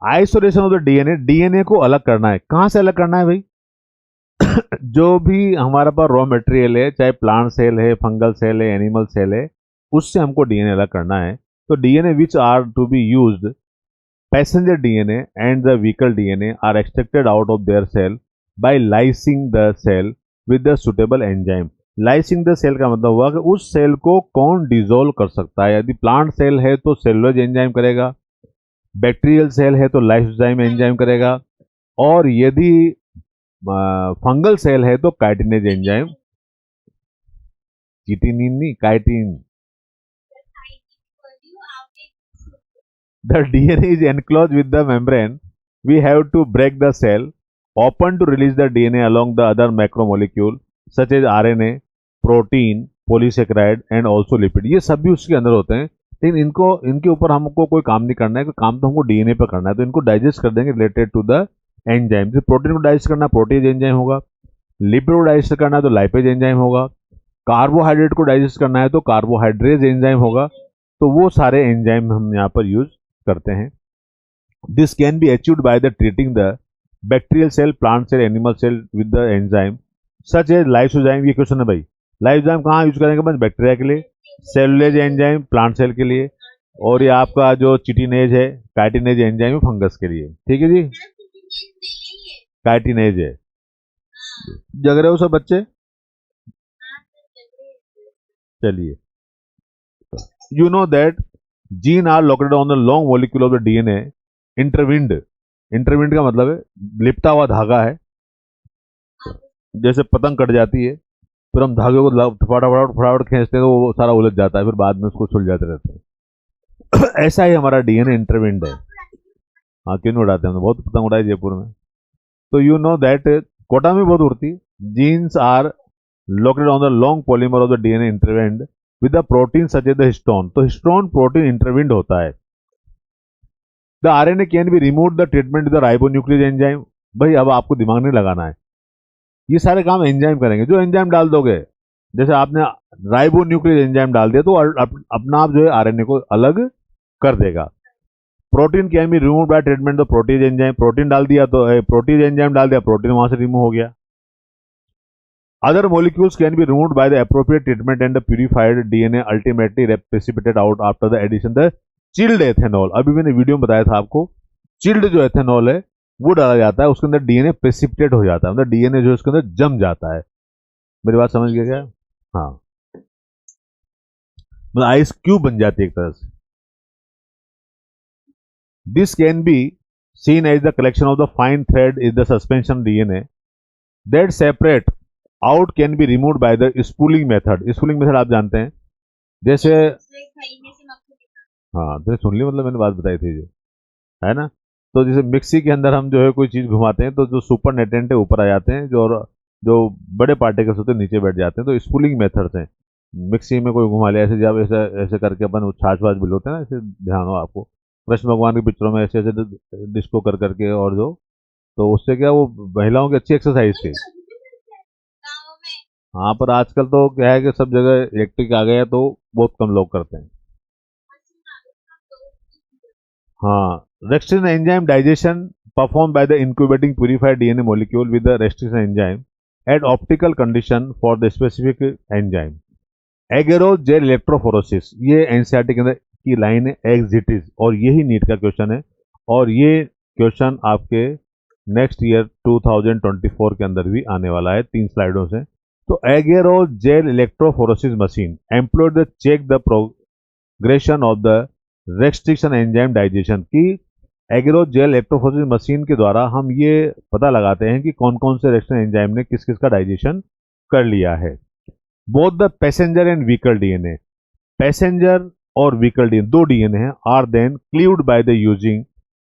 Isolation of the DNA, DNA को अलग करना है। कहाँ से अलग करना है भाई? जो भी हमारे पास रॉ मटेरियल है, चाहे प्लांट सेल है, फंगल सेल है, एनिमल सेल है, उससे हमको डीएनए अलग करना है। तो DNA which are to be used, passenger DNA and the vehicle DNA are extracted out of their cell by lysing the cell with the suitable enzyme। Lysing the cell का मतलब हुआ कि उस सेल को कौन डिजोल्व कर सकता है। यदि प्लांट सेल है तो सेलुलोज एंजाइम करेगा, बैक्टीरियल सेल है तो लाइसोजाइम एंजाइम करेगा, और यदि फंगल सेल है तो काइटिनेज एंजाइम, चिटिनिन नहीं, chitin. The DNA is enclosed with the membrane. We have to break the cell open to release the DNA along the other macromolecule such as RNA, protein, polysaccharide and also lipid। ये सब भी उसके अंदर होते हैं, लेकिन इनके ऊपर हमको कोई काम नहीं करना है, कोई काम तो हमको डीएनए पर करना है। तो इनको डाइजेस्ट कर देंगे रिलेटेड टू द एंजाइम। जैसे प्रोटीन को डाइजेस्ट करना है, प्रोटीज एंजाइम होगा। लिपिड को डाइजेस्ट करना है तो लाइपेज एंजाइम होगा। कार्बोहाइड्रेट को डाइजेस्ट करना है तो कार्बोहाइड्रेज एंजाइम होगा। तो वो सारे एंजाइम हम यहाँ पर यूज करते हैं। This can be achieved by the treating the bacterial cell, plant cell, animal cell with the enzyme such as lysozyme. ये क्वेश्चन है भाई, लाइसोजाइम कहाँ यूज करेंगे? बस बैक्टीरिया के लिए, सेलुलोज एंजाइम प्लांट सेल के लिए, और ये आपका जो चिटिनेज है, काइटिनेज एंजाइम फंगस के लिए। ठीक है जी, काइटिनेज है। जग रहे हो सब बच्चे? चलिए, you know that gene are located on the long molecule of the DNA intertwined। intertwined का मतलब है लिपटा हुआ धागा है। जैसे पतंग कट जाती है, फिर हम धागे को फटाफट फटाफट खींचते हैं तो वो सारा उलझ जाता है, फिर बाद में उसको सुलझाते रहते हैं। ऐसा ही हमारा डीएनए इंटरविंड है। हाँ, क्यों नहीं उड़ाते? हम बहुत पतंग उड़ाई जयपुर में। तो यू नो दैट कोटा में बहुत उड़ती। Genes are located on the long polymer of the DNA interwind with the protein such as the histone. तो हिस्टोन प्रोटीन इंटरविंड होता है। The RNA can be remove the treatment the ribonuclease enzyme. भाई अब आपको दिमाग नहीं लगाना है, ये सारे काम एंजाइम करेंगे। जो एंजाइम डाल दोगे, जैसे आपने राइबोन्यूक्लियस एंजाइम डाल दिया तो अपना आप जो है आरएनए को अलग कर देगा। Protein can be remove by treatment the proteases enzyme. Protein डाल दिया तो प्रोटीज एंजाइम डाल दिया, प्रोटीन वहां से रिमूव हो गया। Other molecules can be removed by the appropriate treatment and the purified DNA ultimately precipitated out after the addition the chilled ethanol। अभी मैंने वीडियो में बताया था आपको, चिल्ड जो एथेनॉल है वो डाला जाता है, उसके अंदर डीएनए प्रेसिपिटेट हो जाता है, मतलब डीएनए जो है उसके अंदर जम जाता है। मेरी बात समझ गया क्या? हाँ, मतलब आइस क्यूब बन जाती है एक तरह से। This can B seen as the collection of the fine thread is the suspension DNA that separate out can be removed by the spooling method। Spooling method आप जानते हैं, जैसे हाँ तो सुन ली, मतलब मैंने बात बताई थी जो है ना। तो जैसे मिक्सी के अंदर हम जो है कोई चीज घुमाते हैं तो जो सुपर नेटेंट है ऊपर आ जाते हैं, जो बड़े पार्टिकल्स होते हैं नीचे बैठ जाते हैं। तो स्पूलिंग मेथड से मिक्सी में कोई घुमा लिया, ऐसे जब ऐसे ऐसे करके अपन छाछ वाछ बिलोते हैं ना, ऐसे ध्यान हो आपको कृष्ण भगवान की पिक्चरों में ऐसे ऐसे डिस्को कर करके, और जो तो उससे क्या वो महिलाओं की अच्छी एक्सरसाइज थी। हाँ, पर आजकल तो क्या है कि सब जगह इलेक्ट्रिक आ गया तो बहुत कम लोग करते हैं। हाँ, restriction enzyme digestion performed by the incubating purified DNA molecule with the restriction enzyme at optical condition for the specific enzyme। Agarose gel electrophoresis, ये एनसीईआरटी के अंदर की लाइन है एग्जिटिस, और यही नीट का क्वेश्चन है, और ये क्वेश्चन आपके नेक्स्ट ईयर 2024 के अंदर भी आने वाला है 3 स्लाइडों से। तो agarose gel electrophoresis machine employed the check the progression of the restriction enzyme digestion की। एग्रोजेल इलेक्ट्रोफोरेसिस मशीन के द्वारा हम ये पता लगाते हैं कि कौन कौन से रेस्ट्रिक्शन एंजाइम ने किस किस का डाइजेशन कर लिया है। Both the passenger and vehicle DNA, passenger और व्हीकल डीएनए दो डीएनए हैं, are then cleaved by the using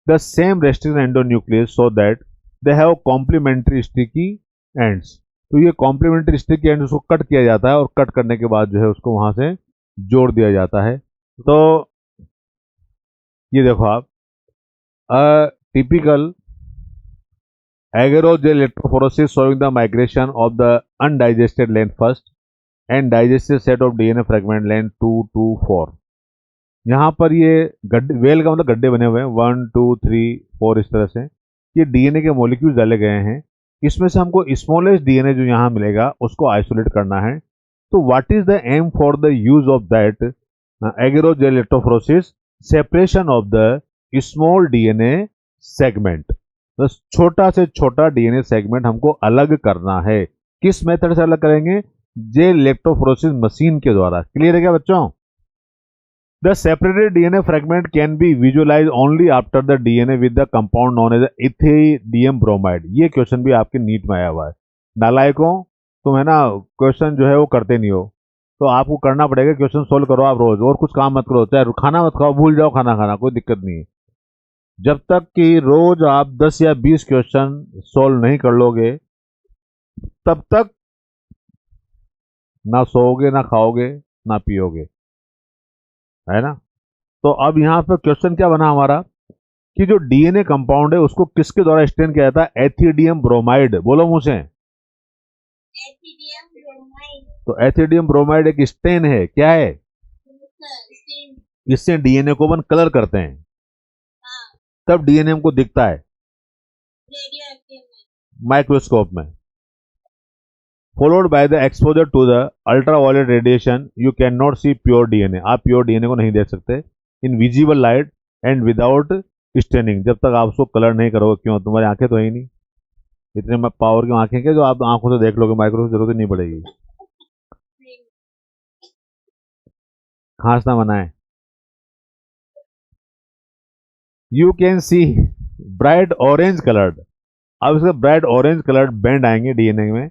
the same restriction endonuclease so that they have complementary sticky ends. तो ये कॉम्प्लीमेंट्री स्टिकी एंड्स उसको cut किया जाता है, और कट करने के बाद जो है उसको वहां से जोड़ दिया जाता है। तो ये देखो आप, typical agarose gel electrophoresis showing the migration of the undigested length first and digested set of DNA fragment length 2 to 4। यहाँ पर ये गड्ढे, वेल का मतलब गड्ढे बने हुए हैं 1 2 3 4 इस तरह से, ये डीएनए के मॉलिक्यूल डाले गए हैं। इसमें से हमको स्मॉलेस्ट डीएनए जो यहाँ मिलेगा उसको आइसोलेट करना है। तो what is the aim for the use of that agarose gel electrophoresis? Separation of the small DNA segment. तो छोटा से छोटा डीएनए सेगमेंट हमको अलग करना है। किस मेथड से अलग करेंगे? जेल इलेक्ट्रोफोरेसिस मशीन के द्वारा। क्लियर है क्या बच्चों? The separated DNA fragment can be visualized only after the DNA with the compound known as ethidium bromide। ये क्वेश्चन भी आपके नीट में आया हुआ है। नालायकों, तुम है ना क्वेश्चन जो है वो करते नहीं हो, तो आपको करना पड़ेगा। क्वेश्चन सोल्व करो आप रोज, और कुछ काम मत करो। चाहे खाना मत खाओ, भूल जाओ खाना खाना, कोई दिक्कत नहीं है। जब तक कि रोज आप 10 या 20 क्वेश्चन सोल्व नहीं कर लोगे, तब तक ना सोओगे, ना खाओगे, ना पियोगे, है ना। तो अब यहाँ पर क्वेश्चन क्या बना हमारा कि जो डीएनए कंपाउंड है उसको किसके द्वारा स्टेन किया जाता है? Ethidium bromide. बोलो मुंह से। तो एथिडियम ब्रोमाइड एक स्टेन है। क्या है? इससे डीएनए को अपन कलर करते हैं, तब डीएनए हमको दिखता है माइक्रोस्कोप में। Followed by the exposure to the ultraviolet radiation you can not see pure DNA. आप प्योर डीएनए को नहीं देख सकते in visible light and without staining. जब तक आप उसको कलर नहीं करोगे। क्यों? तुम्हारी आंखें तो है ही नहीं, इतने पावर की आंखें क्या जो आप आंखों से देख लोगे, माइक्रोस्कोप जरूरत नहीं पड़ेगी। खांसना मना है। You can see bright orange coloured. अब इसका ब्राइट ऑरेंज कलर्ड बैंड आएंगे डीएनए में।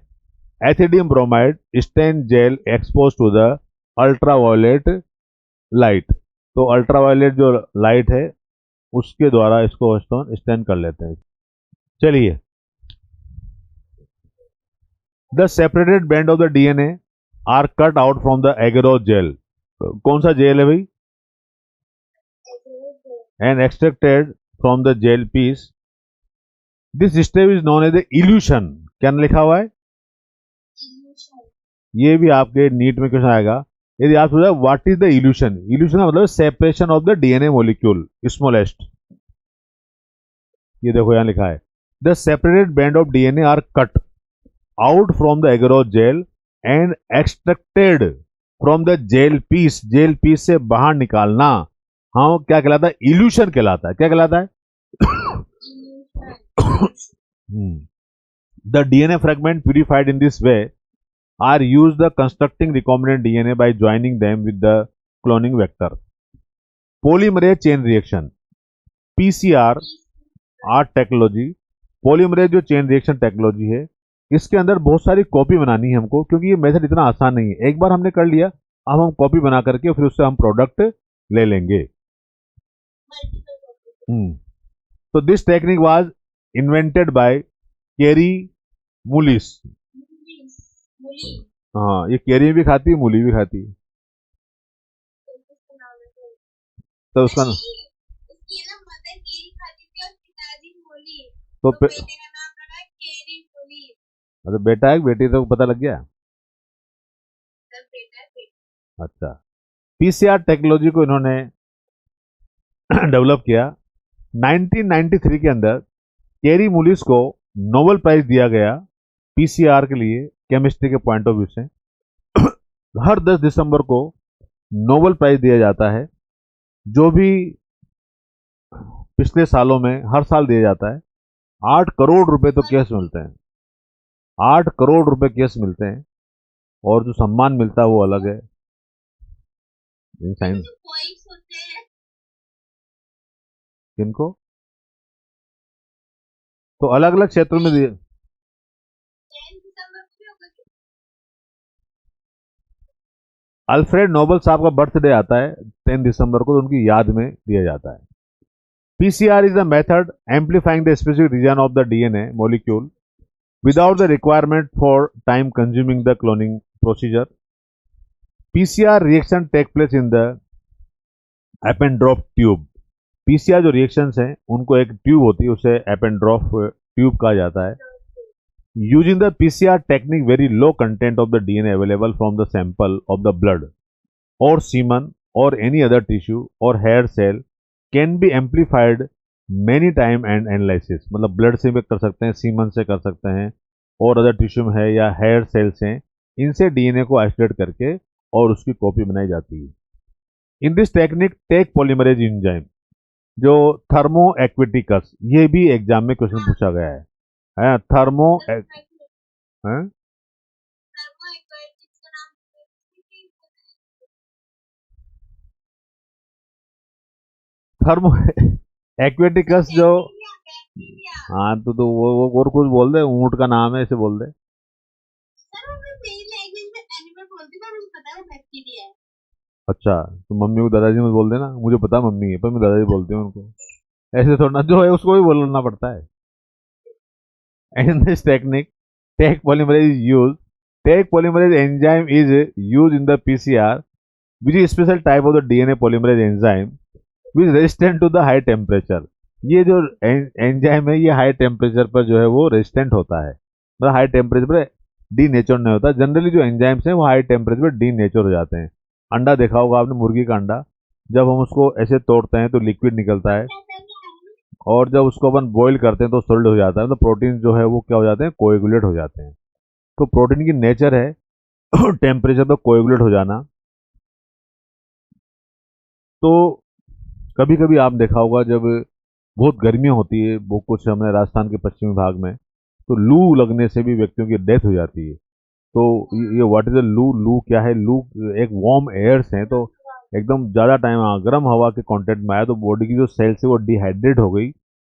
Ethidium bromide stain gel expose to the ultraviolet light. तो अल्ट्रावायलेट जो लाइट है उसके द्वारा इसको स्टेन कर लेते हैं। चलिए, the separated band of the DNA are cut out from the agarose gel. कौन सा जेल है भाई? And extracted from the gel piece. This step is known as the evolution. क्या लिखा हुआ है? ये भी आपके नीट में क्वेश्चन आएगा। यदि आप सोचा what is the elution? Elution मतलब separation of the DNA molecule smallest. ये देखो यहां लिखा है the separated band of DNA are cut out from the agarose gel and extracted from the gel piece. Gel piece से बाहर निकालना हाँ क्या कहलाता है? इल्यूशन कहलाता है। क्या कहलाता है? The DNA fragment purified in this way are used the constructing recombinant DNA by joining them with the cloning vector. Polymerase chain reaction PCR are technology. Polymerase जो चेन रिएक्शन टेक्नोलॉजी है, इसके अंदर बहुत सारी कॉपी बनानी है हमको, क्योंकि ये मेथड इतना आसान नहीं है। एक बार हमने कर लिया, अब हम कॉपी बना करके फिर उससे हम प्रोडक्ट ले लेंगे। तो this technique was invented by Kary Mullis. हाँ, ये केरी भी खाती है, मूली भी खाती है, तो उसका तो मतलब बेटा है बेटी, तो पता लग गया। अच्छा, पीसीआर टेक्नोलॉजी को इन्होंने डेवलप किया 1993 के अंदर। केरी मुलिस को नोबेल प्राइज दिया गया पीसीआर के लिए, केमिस्ट्री के पॉइंट ऑफ व्यू से। हर 10 दिसंबर को नोबेल प्राइज दिया जाता है, जो भी पिछले सालों में हर साल दिया जाता है। 8 करोड़ रुपए तो केस मिलते हैं, 8 करोड़ रुपए केस मिलते हैं, और जो सम्मान मिलता है वो अलग है। साइंस किनको तो अलग अलग क्षेत्रों में दिए। अल्फ्रेड नोबेल साहब का बर्थडे आता है 10 दिसंबर को, तो उनकी याद में दिया जाता है। PCR is a method amplifying the specific region of the DNA molecule without the requirement for time consuming the cloning procedure. PCR reaction take place in the Eppendorf tube. PCR जो reactions हैं उनको एक tube होती है, उसे Eppendorf tube कहा जाता है। Using the PCR technique, very low content of the DNA available from the sample of the blood or semen or any other tissue or hair cell can be amplified many time and analysis, मतलब blood से भी कर सकते हैं, semen से कर सकते हैं, और अदर टिश्यू में है या हेयर सेल से, इनसे डीएनए को आइसोलेट करके और उसकी कॉपी बनाई जाती है। In this technique Taq polymerase enzyme, जो थर्मो एक्विटिकस, ये भी एग्जाम में क्वेश्चन पूछा गया है थर्मो थर्मो एक्वेटिकस जो, हाँ तो वो और कुछ बोल दे, ऊंट का नाम है, ऐसे बोल दे। अच्छा, तो मम्मी को दादाजी मत बोल देना, मुझे पता मम्मी है, पर मैं दादाजी बोलती हूँ उनको, ऐसे थोड़ा जो है उसको भी बोलना पड़ता है। In this technique, take polymerase is used. Take polymerase enzyme is used in the PCR, which is a special type of the DNA polymerase enzyme, which is resistant to the high temperature. ये जो enzyme है ये high temperature पर जो है वो resistant होता है, मतलब हाई टेम्परेचर पर डीनेचर नहीं होता। जनरली जो एंजाइम्स हैं वो हाई टेम्परेचर पर डीनेचर हो जाते हैं। अंडा देखा होगा आपने, मुर्गी का अंडा, जब हम उसको ऐसे तोड़ते हैं तो लिक्विड निकलता है, और जब उसको अपन बॉईल करते हैं तो सॉलिड हो जाता है, तो प्रोटीन जो है वो क्या हो जाते हैं, कोएगुलेट हो जाते हैं। तो प्रोटीन की नेचर है टेम्परेचर पर कोएगुलेट हो जाना। तो कभी कभी आप देखा होगा जब बहुत गर्मियाँ होती है, वो कुछ हमारे राजस्थान के पश्चिमी भाग में, तो लू लगने से भी व्यक्तियों की डेथ हो जाती है। तो ये व्हाट इज अ लू, लू क्या है, लू एक वार्म एयर्स हैं, तो एकदम ज़्यादा टाइम गर्म हवा के कांटेक्ट में आया तो बॉडी की जो सेल्स है वो डिहाइड्रेट हो गई,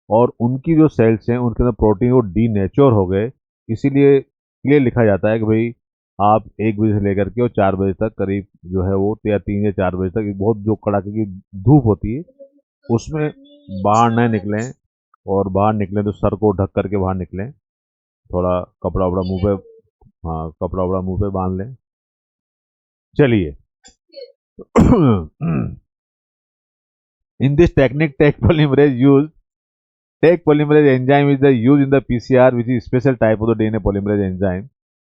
और उनकी जो सेल्स हैं उनके अंदर प्रोटीन वो डीनेचर हो गए। इसीलिए क्लियर लिखा जाता है कि भाई आप 1 बजे से लेकर के और 4 बजे तक करीब जो है वो, या 3 या 4 बजे तक बहुत जो कड़ाके की धूप होती है उसमें बाहर न निकलें, और बाहर निकलें तो सर को ढक करके बाहर निकलें, थोड़ा कपड़ा वपड़ा मुंह पे, हाँ कपड़ा वपड़ा मुंह पे बांध लें। चलिए in this technique take polymerase enzyme is the used in the PCR, which is special type of the DNA polymerase enzyme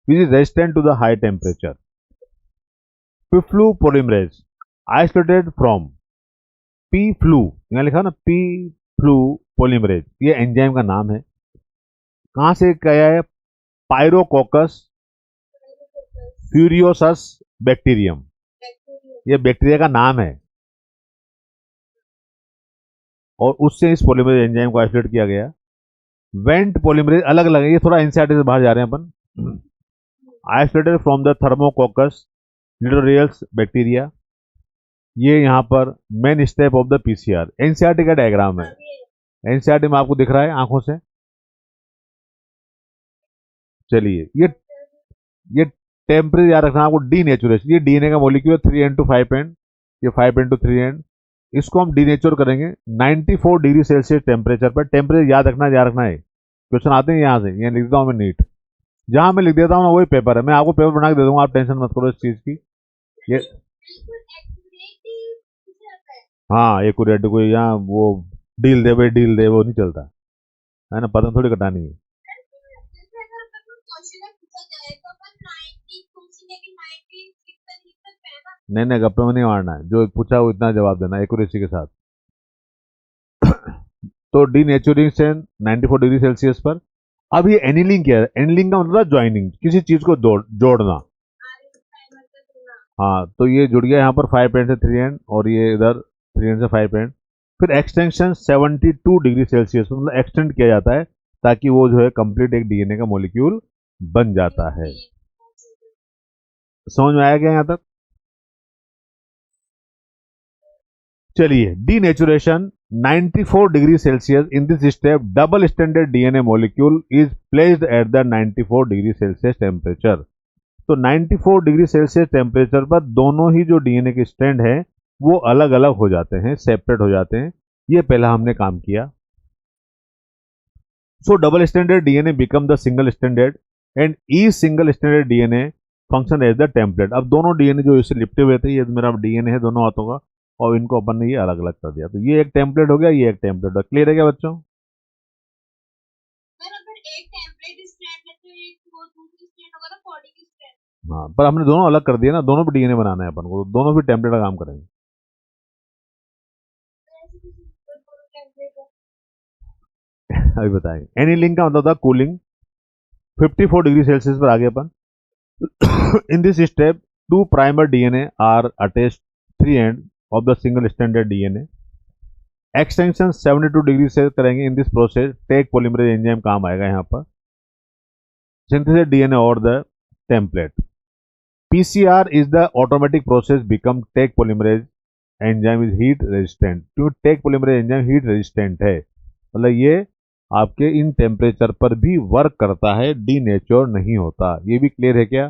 which is resistant to the high temperature. Pflu polymerase isolated from P-flu, यहाँ लिखा ना P-flu polymerase, ये enzyme का नाम है। कहाँ से क्या है, पायरोकोकस फ्यूरियोसस बैक्टीरियम, ये बैक्टीरिया का नाम है, और उससे इस पोलीमरेज एंजाइम को आइसोलेट किया गया। वेंट पोलीमरेज अलग अलग है, ये थोड़ा एनसीईआरटी से बाहर जा रहे हैं अपन। आइसोलेटेड फ्रॉम द थर्मोकोकस लिटोरियल्स बैक्टीरिया, ये यहाँ पर main step of the PCR. NCERT का डायग्राम है, एनसीईआरटी में आपको दिख रहा है आंखों से। चलिए ये टेम्परेचर याद रखना आपको, डीनेचुरेशन, ये डीएनए का मॉलिक्यूल 3n to 5n, ये 5n to 3n, इसको हम डीनेचर करेंगे 94 डिग्री सेल्सियस टेम्परेचर पर। टेम्परेचर याद रखना है, क्वेश्चन आते हैं यहाँ से, यहाँ लिख देता हूँ मैं नीट, जहाँ मैं लिख देता हूँ ना वही पेपर है, मैं आपको पेपर बना के दे दूंगा, आप टेंशन मत करो इस चीज़ की। ये हाँ एक्यूरेट, कोई यहाँ वो डील दे भाई डील दे, वो नहीं चलता है ना, पतंग थोड़ी कटानी है। नहीं नहीं, गप्पे में नहीं मारना है, जो पूछा वो इतना जवाब देना एक्यूरेसी के साथ। तो डीनेचुरेशन 94 डिग्री सेल्सियस पर। अब ये एनिलिंग क्या है, एनिलिंग का मतलब ज्वाइनिंग, किसी चीज को जोड़ना। हाँ तो ये जुड़ गया यहाँ पर 5n से 3n, और ये इधर 3n से 5n। फिर एक्सटेंशन 72 डिग्री सेल्सियस, मतलब एक्सटेंड किया जाता है ताकि वो जो है कंप्लीट एक डीएनए का मॉलिक्यूल बन जाता है। समझ में आया क्या यहाँ तक? चलिए, denaturation 94 degree Celsius, in this step double standard DNA molecule is placed at the 94 degree Celsius temperature. तो 94 डिग्री सेल्सियस टेम्परेचर पर दोनों ही जो डीएनए के स्ट्रैंड हैं वो अलग अलग हो जाते हैं, सेपरेट हो जाते हैं। ये पहला हमने काम किया। So double standard DNA become the single standard, and each single standard DNA function as the template. अब दोनों डीएनए जो इससे लिपटे हुए थे, ये मेरा डीएनए है दोनों हाथों का, और इनको अपन ने ये अलग अलग कर दिया, तो ये एक टेम्पलेट हो गया, ये एक टेम्पलेट हो गया। क्लियर है क्या बच्चों? हाँ, पर हमने दोनों अलग कर दिया ना, दोनों भी डीएनए बनाना है अपन को, दोनों भी टेम्पलेट का काम करेंगे। अभी बताएंगे। एनीलिंग का मतलब था कूलिंग। 54 डिग्री सेल्सियस पर आगे अपन। In this step two primer DNA are attached 3 end of the single standard DNA. Extension 72 degree से करेंगे। In this process Taq polymerase enzyme काम आएगा यहाँ पर। सिंथेसिस डीएनए और the template. PCR is the automatic process become Taq polymerase enzyme is heat resistant. क्यों Taq polymerase enzyme heat resistant है, मतलब ये आपके इन टेम्परेचर पर भी वर्क करता है, डीनेचर नहीं होता। ये भी क्लियर है क्या?